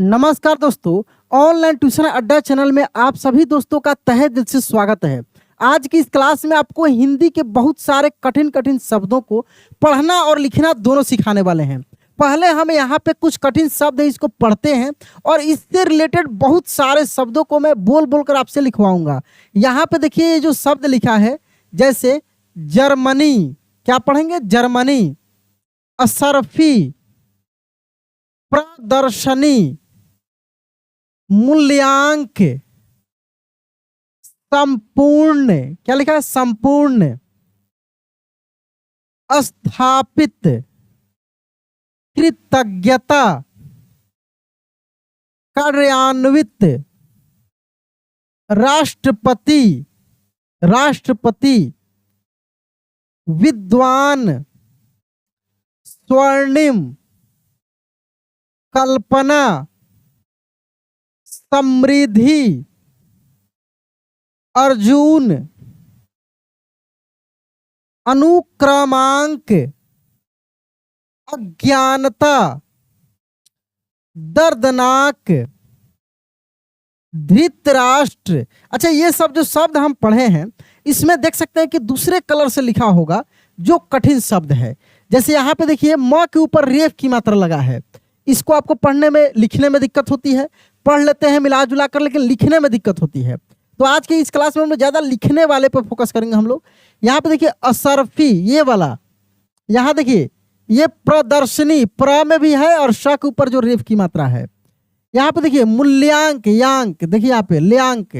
नमस्कार दोस्तों, online tuition अड्डा चैनल में आप सभी दोस्तों का तहे दिल से स्वागत है। आज की इस क्लास में आपको हिंदी के बहुत सारे कठिन कठिन शब्दों को पढ़ना और लिखना दोनों सिखाने वाले हैं। पहले हम यहाँ पे कुछ कठिन शब्द है इसको पढ़ते हैं और इससे रिलेटेड बहुत सारे शब्दों को मैं बोल बोल कर आपसे लिखवाऊंगा। यहाँ पे देखिए ये जो शब्द लिखा है, जैसे जर्मनी, क्या पढ़ेंगे? जर्मनी। असरफी, प्रदर्शनी, मूल्यांक, संपूर्ण, क्या लिखा है? संपूर्ण, स्थापित, कृतज्ञता, कार्यान्वित, राष्ट्रपति, राष्ट्रपति, विद्वान, स्वर्णिम, कल्पना, समृद्धि, अर्जुन, अनुक्रमांक, अज्ञानता, दर्दनाक, धृतराष्ट्र। अच्छा, ये सब जो शब्द हम पढ़े हैं इसमें देख सकते हैं कि दूसरे कलर से लिखा होगा जो कठिन शब्द है। जैसे यहाँ पे देखिए म के ऊपर रेफ की मात्रा लगा है, इसको आपको पढ़ने में लिखने में दिक्कत होती है। पढ़ लेते हैं मिला जुला कर, लेकिन लिखने में दिक्कत होती है। तो आज की इस क्लास में हम लोग ज़्यादा लिखने वाले पर फोकस करेंगे हम लोग। यहाँ पे देखिए असरफी, ये वाला, यहाँ देखिए ये प्रदर्शनी, प्र में भी है और श के ऊपर जो रेफ की मात्रा है। यहाँ पे देखिए मूल्यांक, यांक, देखिए यहाँ पे ल्यांक।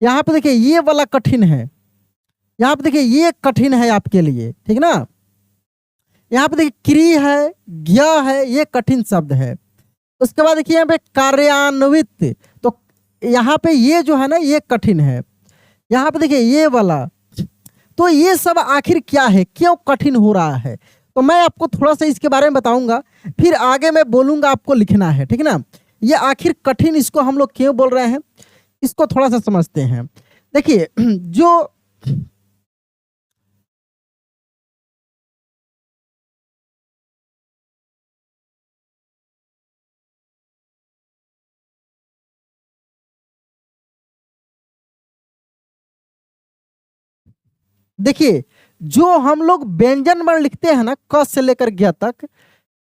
यहाँ पे देखिए ये वाला कठिन है, यहाँ पे देखिए ये कठिन है आपके लिए, ठीक ना। यहाँ पे देखिए क्री है, ज्ञ है, ये कठिन शब्द है। उसके बाद देखिए यहाँ पे कार्यान्वित, तो यहाँ पे ये जो है ना ये कठिन है। यहाँ पे देखिए ये वाला, तो ये सब आखिर क्या है, क्यों कठिन हो रहा है, तो मैं आपको थोड़ा सा इसके बारे में बताऊंगा, फिर आगे मैं बोलूंगा आपको लिखना है, ठीक ना। ये आखिर कठिन इसको हम लोग क्यों बोल रहे हैं, इसको थोड़ा सा समझते हैं। देखिए जो देखिए जो हम लोग व्यंजन वर्ण लिखते हैं ना, क से लेकर ज्ञ तक,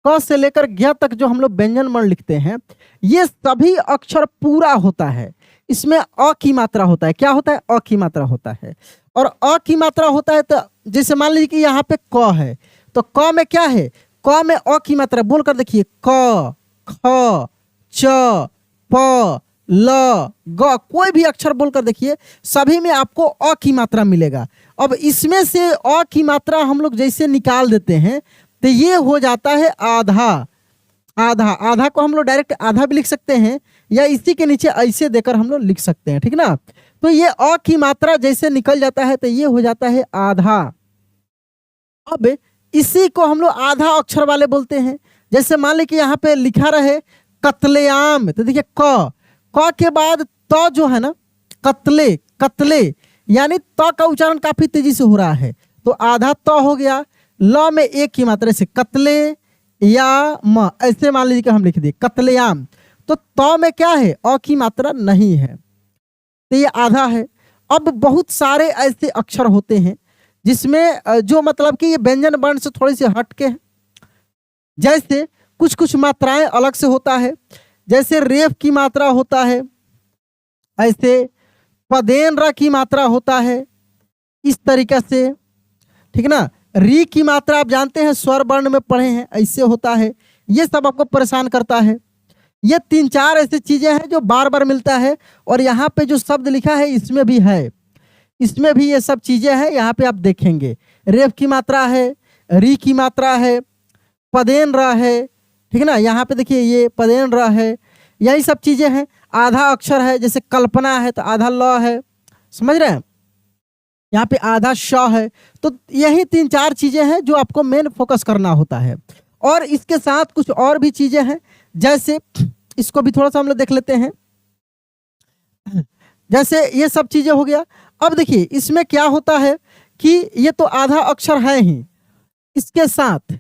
क से लेकर ज्ञ तक जो हम लोग व्यंजन वर्ण लिखते हैं, ये सभी अक्षर पूरा होता है। इसमें अ की मात्रा होता है। क्या होता है? अ की मात्रा होता है। और अ की मात्रा होता है तो जैसे मान लीजिए कि यहाँ पे क है, तो क में क्या है? क में अ की मात्रा, बोलकर देखिए क, ख, च, प, ल, ग, कोई भी अक्षर बोलकर देखिए, सभी में आपको अ की मात्रा मिलेगा। अब इसमें से अ की मात्रा हम लोग जैसे निकाल देते हैं तो ये हो जाता है आधा। आधा, आधा को हम लोग डायरेक्ट आधा भी लिख सकते हैं या इसी के नीचे ऐसे देकर हम लोग लिख सकते हैं, ठीक ना। तो ये अ की मात्रा जैसे निकल जाता है तो ये हो जाता है आधा। अब इसी को हम लोग आधा अक्षर वाले बोलते हैं। जैसे मान लीजिए कि यहाँ पे लिखा रहे कत्लेआम, तो देखिए क के बाद त जो है ना, कत्ले, कत्ले, यानी त का उच्चारण काफी तेजी से हो रहा है, तो आधा त हो गया। ल में एक की मात्रा से कत्ले या म, ऐसे मान लीजिए कि हम लिख दिए कत्लेआम, तो त में क्या है? अ की मात्रा नहीं है, तो ये आधा है। अब बहुत सारे ऐसे अक्षर होते हैं जिसमें जो मतलब कि ये व्यंजन वर्ण से थोड़ी सी हट के हैं। जैसे कुछ कुछ मात्राएं अलग से होता है, जैसे रेफ की मात्रा होता है, ऐसे पदेन र की मात्रा होता है, इस तरीके से, ठीक ना। री की मात्रा आप जानते हैं स्वर वर्ण में पढ़े हैं, ऐसे होता है। ये सब आपको परेशान करता है। ये तीन चार ऐसी चीजें हैं जो बार बार मिलता है, और यहाँ पे जो शब्द लिखा है इसमें भी है, इसमें भी ये सब चीजें हैं। यहाँ पे आप देखेंगे रेफ की मात्रा है, री की मात्रा है, पदेन र है, ठीक ना। यहाँ पे देखिए ये पदेन र है, यही सब चीजें हैं। आधा अक्षर है, जैसे कल्पना है तो आधा ल है, समझ रहे हैं। यहाँ पे आधा श है। तो यही तीन चार चीजें हैं जो आपको मेन फोकस करना होता है। और इसके साथ कुछ और भी चीजें हैं, जैसे इसको भी थोड़ा सा हम लोग देख लेते हैं। जैसे ये सब चीजें हो गया। अब देखिए इसमें क्या होता है कि ये तो आधा अक्षर है ही, इसके साथ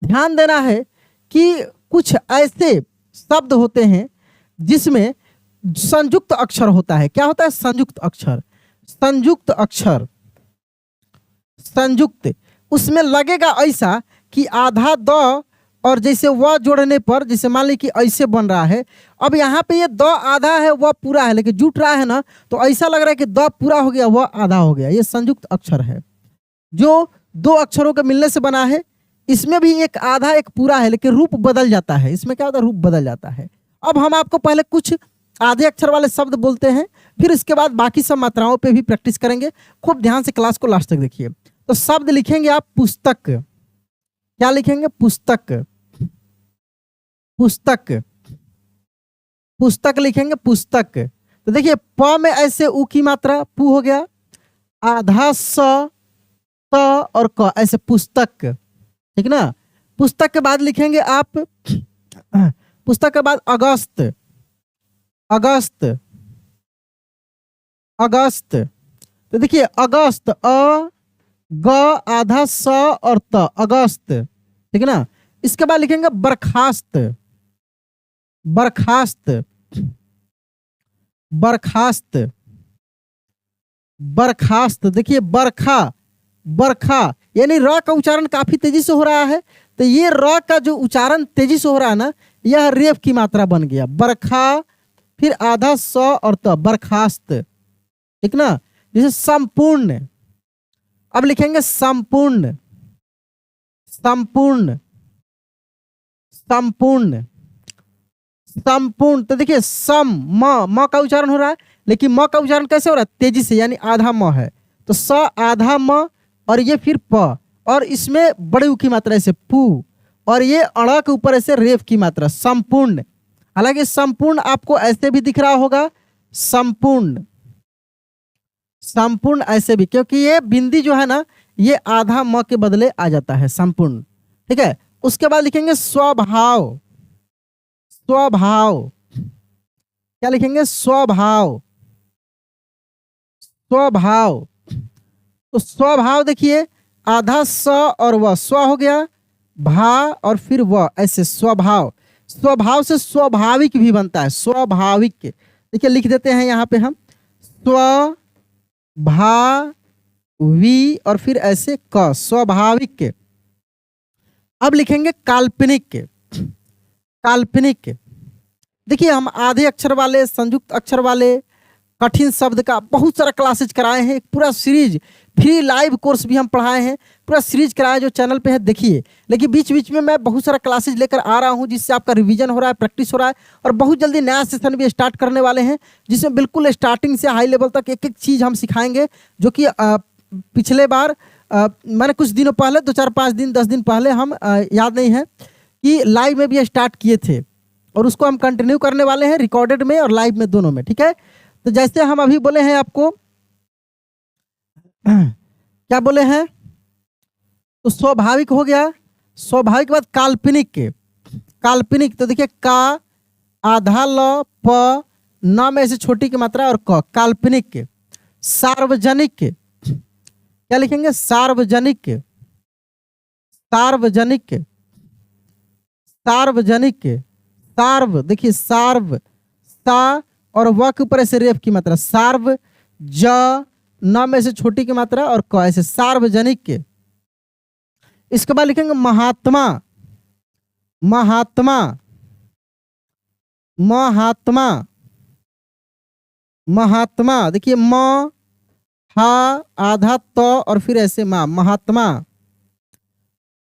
ध्यान देना है कि कुछ ऐसे शब्द होते हैं जिसमें संयुक्त अक्षर होता है। क्या होता है? संयुक्त अक्षर। संयुक्त अक्षर, संयुक्त, उसमें लगेगा ऐसा कि आधा द और जैसे व जोड़ने पर, जैसे मान ली कि ऐसे बन रहा है। अब यहाँ पे ये द आधा है, वह पूरा है, लेकिन जुट रहा है ना, तो ऐसा लग रहा है कि द पूरा हो गया, वह आधा हो गया। ये संयुक्त अक्षर है जो दो अक्षरों के मिलने से बना है। इसमें भी एक आधा एक पूरा है, लेकिन रूप बदल जाता है। इसमें क्या होता है? रूप बदल जाता है। अब हम आपको पहले कुछ आधे अक्षर वाले शब्द बोलते हैं, फिर इसके बाद बाकी सब मात्राओं पे भी प्रैक्टिस करेंगे। खूब ध्यान से क्लास को लास्ट तक देखिए। तो शब्द लिखेंगे आप पुस्तक। क्या लिखेंगे? पुस्तक। पुस्तक, पुस्तक लिखेंगे, पुस्तक। तो देखिए प में ऐसे उ की मात्रा पु हो गया, आधा स, त और क, ऐसे पुस्तक, ठीक ना। पुस्तक के बाद लिखेंगे आप, पुस्तक के बाद अगस्त। अगस्त, अगस्त। तो देखिए अगस्त, अ ग आधा स और त, अगस्त, ठीक है ना। इसके बाद लिखेंगे बर्खास्त। बर्खास्त, बर्खास्त, बर्खास्त। देखिए बरखा, बरखा, यानी र का उच्चारण काफी तेजी से हो रहा है। तो ये र का जो उच्चारण तेजी से हो रहा है ना, यह रेफ की मात्रा बन गया। बरखा, फिर आधा स और त, बर्खास्त, ठीक ना। जैसे संपूर्ण, अब लिखेंगे संपूर्ण। संपूर्ण, संपूर्ण, संपूर्ण। तो देखिए सम, म का उच्चारण हो रहा है, लेकिन म का उच्चारण कैसे हो रहा है? तेजी से, यानी आधा म है। तो स आधा म और ये फिर प, और इसमें बड़े उ की मात्रा ऐसे पू, और ये अड़ के ऊपर ऐसे रेफ की मात्रा, संपूर्ण। हालांकि संपूर्ण आपको ऐसे भी दिख रहा होगा, संपूर्ण, संपूर्ण ऐसे भी, क्योंकि ये बिंदी जो है ना, ये आधा म के बदले आ जाता है, संपूर्ण, ठीक है। उसके बाद लिखेंगे स्वभाव। स्वभाव, क्या लिखेंगे? स्वभाव। स्वभाव, तो स्वभाव देखिए आधा स और व, स्व हो गया, भा और फिर व, ऐसे स्वभाव। स्वभाव से स्वाभाविक भी बनता है, स्वाभाविक। देखिए लिख देते हैं यहाँ पे हम, स्व भा वी और फिर ऐसे क, स्वाभाविक। अब लिखेंगे काल्पनिक। काल्पनिक, देखिए हम आधे अक्षर वाले, संयुक्त अक्षर वाले, कठिन शब्द का बहुत सारा क्लासेज कराए हैं। एक पूरा सीरीज फ्री लाइव कोर्स भी हम पढ़ाए हैं, पूरा सीरीज कराया जो चैनल पे है, देखिए। लेकिन बीच बीच में मैं बहुत सारा क्लासेज लेकर आ रहा हूं, जिससे आपका रिवीजन हो रहा है, प्रैक्टिस हो रहा है। और बहुत जल्दी नया सेशन भी स्टार्ट करने वाले हैं, जिसमें बिल्कुल स्टार्टिंग से हाई लेवल तक एक एक चीज़ हम सिखाएंगे। जो कि पिछले बार मैंने कुछ दिनों पहले, 2-4-5 दिन 10 दिन पहले, हम याद नहीं है कि लाइव में भी स्टार्ट किए थे, और उसको हम कंटिन्यू करने वाले हैं, रिकॉर्डेड में और लाइव में दोनों में, ठीक है। तो जैसे हम अभी बोले हैं आपको, क्या बोले हैं? तो स्वाभाविक हो गया। स्वाभाविक के बाद काल्पनिक। काल्पनिक, तो देखिए का आधा ल, प, न में ऐसे छोटी की मात्रा और क, काल्पनिक। सार्वजनिक, क्या लिखेंगे? सार्वजनिक। सार्वजनिक, सार्वजनिक, सार्व, देखिए सार्व, सा और व के ऊपर ऐसे रेफ की मात्रा, सार्व, ज, न में से छोटी की मात्रा और क, ऐसे सार्वजनिक। इसके बाद लिखेंगे महात्मा। महात्मा, महात्मा, महात्मा। देखिए म, हा, आधा त और फिर ऐसे मा, महात्मा।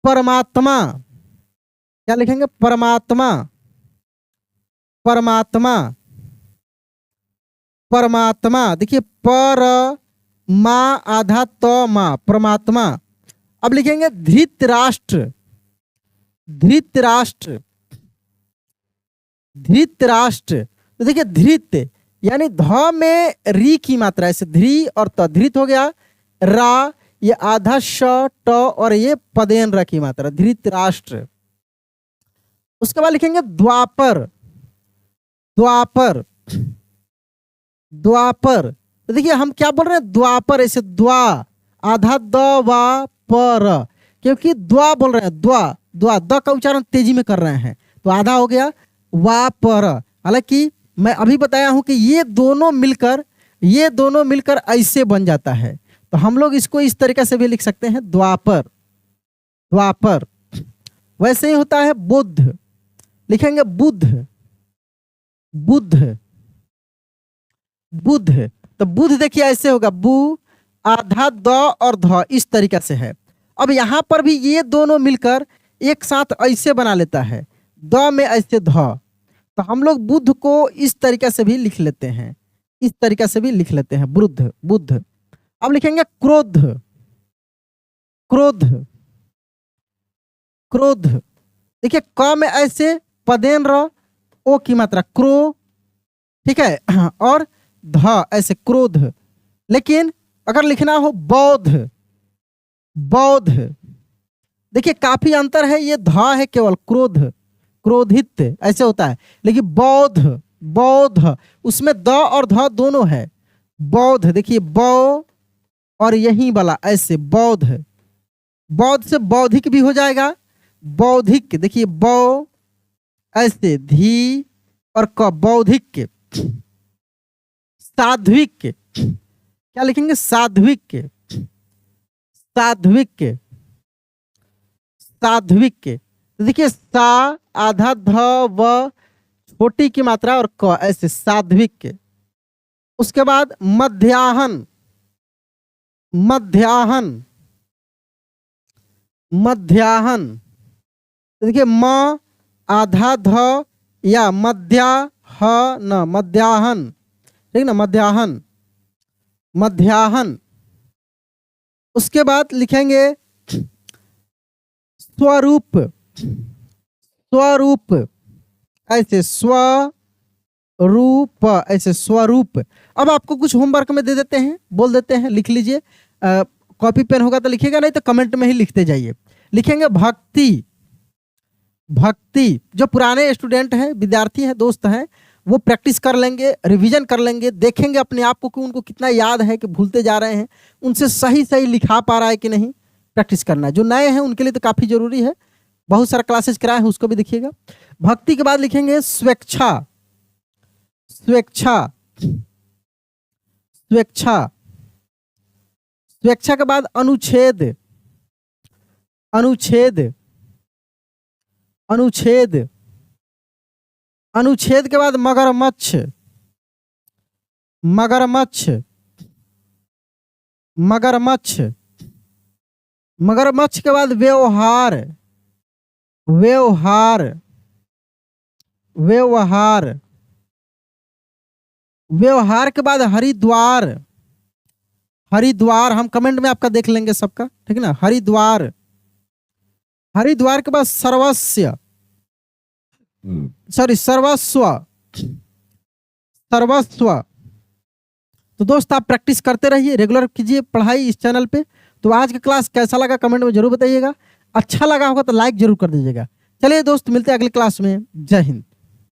परमात्मा, क्या लिखेंगे? परमात्मा। परमात्मा, परमात्मा। देखिए पर मा आधा तो मा, परमात्मा। अब लिखेंगे धृतराष्ट्र। धृतराष्ट्र, धृतराष्ट्र। तो देखिए धृत यानी ध में री की मात्रा, ऐसे ध्री और त, धृत हो गया। रा, ये आधा श, ट और ये पदेन र की मात्रा, धृतराष्ट्र। उसके बाद लिखेंगे द्वापर। द्वापर, द्वापर। तो देखिए हम क्या बोल रहे हैं? द्वापर, ऐसे द्वा, आधा द वा पर, क्योंकि द्वा बोल रहे हैं, द्वा, द्वा, द का उच्चारण तेजी में कर रहे हैं, तो आधा हो गया वा पर। हालांकि मैं अभी बताया हूं कि ये दोनों मिलकर ऐसे बन जाता है। तो हम लोग इसको इस तरीके से भी लिख सकते हैं, द्वापर, द्वापर। वैसे ही होता है बुद्ध, लिखेंगे बुद्ध, बुद्ध, बुद्ध। तो बुद्ध देखिए ऐसे होगा, बु आधा द और ध, इस तरीके से है। अब यहां पर भी ये दोनों मिलकर एक साथ ऐसे बना लेता है, द में ऐसे ध। तो हम लोग बुद्ध को इस तरीके से भी लिख लेते हैं, इस तरीके से भी लिख लेते हैं, बुद्ध, बुद्ध। अब लिखेंगे क्रोध, क्रोध, क्रोध। देखिए क में ऐसे पदेन र, ओ की मात्रा क्रो, ठीक है, और ध ऐसे क्रोध। लेकिन अगर लिखना हो बौद्ध, बौद्ध, देखिए काफी अंतर है, ये ध है केवल, क्रोध, क्रोधित ऐसे होता है। लेकिन बौद्ध, बौद्ध, उसमें द और ध दोनों है। बौद्ध देखिए बौ और यही वाला ऐसे बौद्ध, बौद्ध से बौद्धिक भी हो जाएगा, बौद्धिक। देखिए बौ ऐसे धी और क, बौद्धिक। साध्विक, क्या लिखेंगे, साध्विक, साध्विक, साध्विक। तो देखिए सा आधा ध व छोटी की मात्रा और क, ऐसे साध्विक। उसके बाद मध्याहन, मध्याहन, मध्याहन। तो देखिए म आधा ध या मध्या ह न, मध्याहन, ठीक ना, मध्याहन, मध्याहन। उसके बाद लिखेंगे स्वरूप, स्वरूप, ऐसे स्वरूप, ऐसे स्वरूप। अब आपको कुछ होमवर्क में दे देते हैं, बोल देते हैं, लिख लीजिए। कॉपी पेन होगा तो लिखिएगा, नहीं तो कमेंट में ही लिखते जाइए। लिखेंगे भक्ति, भक्ति। जो पुराने स्टूडेंट हैं, विद्यार्थी हैं, दोस्त हैं, वो प्रैक्टिस कर लेंगे, रिवीजन कर लेंगे, देखेंगे अपने आप को कि उनको कितना याद है, कि भूलते जा रहे हैं, उनसे सही सही लिखा पा रहा है कि नहीं, प्रैक्टिस करना है। जो नए हैं उनके लिए तो काफ़ी जरूरी है, बहुत सारा क्लासेस कराए हैं, उसको भी देखिएगा। भक्ति के बाद लिखेंगे स्वेच्छा, स्वेच्छा, स्वेच्छा। स्वेच्छा के बाद अनुच्छेद, अनुच्छेद, अनुच्छेद। अनुच्छेद के बाद मगरमच्छ, मगरमच्छ, मगरमच्छ। मगरमच्छ के बाद व्यवहार, व्यवहार, व्यवहार। व्यवहार के बाद हरिद्वार, हरिद्वार। हम कमेंट में आपका देख लेंगे सबका, ठीक है ना, हरिद्वार। हरिद्वार के बाद सर्वस्व, सॉरी सर्वस्व, सर्वस्व। तो दोस्त आप प्रैक्टिस करते रहिए, रेगुलर कीजिए पढ़ाई इस चैनल पे। तो आज का क्लास कैसा लगा कमेंट में जरूर बताइएगा, अच्छा लगा होगा तो लाइक जरूर कर दीजिएगा। चलिए दोस्त, मिलते हैं अगली क्लास में। जय हिंद।